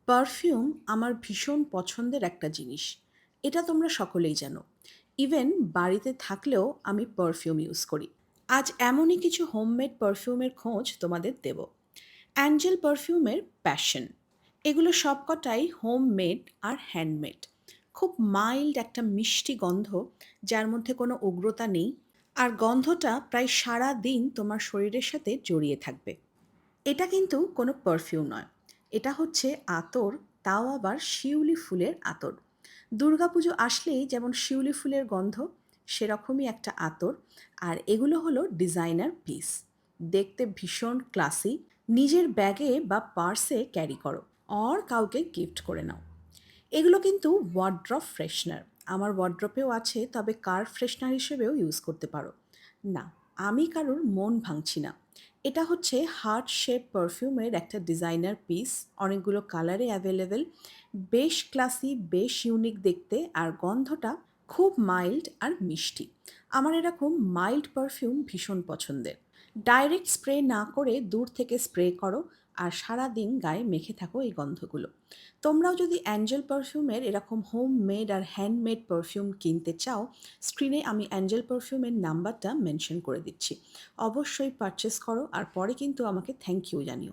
Perfume আমার ভীষণ পছন্দের একটা জিনিস। এটা তোমরা সকলেই জানো। ইভেন বাড়িতে থাকলেও আমি পারফিউম ইউজ করি। আজ এমনই কিছু হোমমেড পারফিউমের খোঁজ তোমাদের দেব। Angel পারফিউমের passion. এগুলো সবকটাই হোমমেড আর হ্যান্ডমেড। খুব মাইল্ড একটা মিষ্টি গন্ধ, যার মধ্যে কোনো উগ্রতা নেই। আর গন্ধটা প্রায় সারা দিন তোমার শরীরের সাথে জড়িয়ে থাকবে। এটা কিন্তু কোনো পারফিউম নয়। এটা হচ্ছে আতর, তাও আবার শিউলি ফুলের আতর। দুর্গাপুজো আসলেই যেমন শিউলি ফুলের গন্ধ, সেরকমই একটা আতর। আর এগুলো হলো ডিজাইনার পিস। দেখতে ভীষণ ক্লাসি। নিজের ব্যাগে বা পার্সে ক্যারি করো, অর কাউকে গিফট করে নাও। এগুলো কিন্তু ওয়ার্ড্রপ ফ্রেশনার। আমার ওয়ার্ড্রপেও আছে, তবে কার ফ্রেশনার হিসেবেও ইউজ করতে পারো। না, আমি কারোর মন ভাঙছি না। এটা হচ্ছে হার্ট শেপ পারফিউমের একটা ডিজাইনার পিস। অনেকগুলো কালারে অ্যাভেলেবেল। বেশ ক্লাসি, বেশ ইউনিক দেখতে, আর গন্ধটা খুব মাইল্ড আর মিষ্টি। আমার এরকম মাইল্ড পারফিউম ভীষণ পছন্দের। ডাইরেক্ট স্প্রে না করে দূর থেকে স্প্রে করো, আর সারা দিন গায়ে মেখে থাকো এই গন্ধগুলো। তোমরাও যদি অ্যাঞ্জেল পারফিউমের এরকম হোম মেড আর হ্যান্ডমেড পারফিউম কিনতে চাও, স্ক্রিনে আমি অ্যাঞ্জেল পারফিউমের নাম্বারটা মেনশন করে দিচ্ছি। অবশ্যই পারচেস করো, আর পরে কিন্তু আমাকে থ্যাংক ইউ জানিও।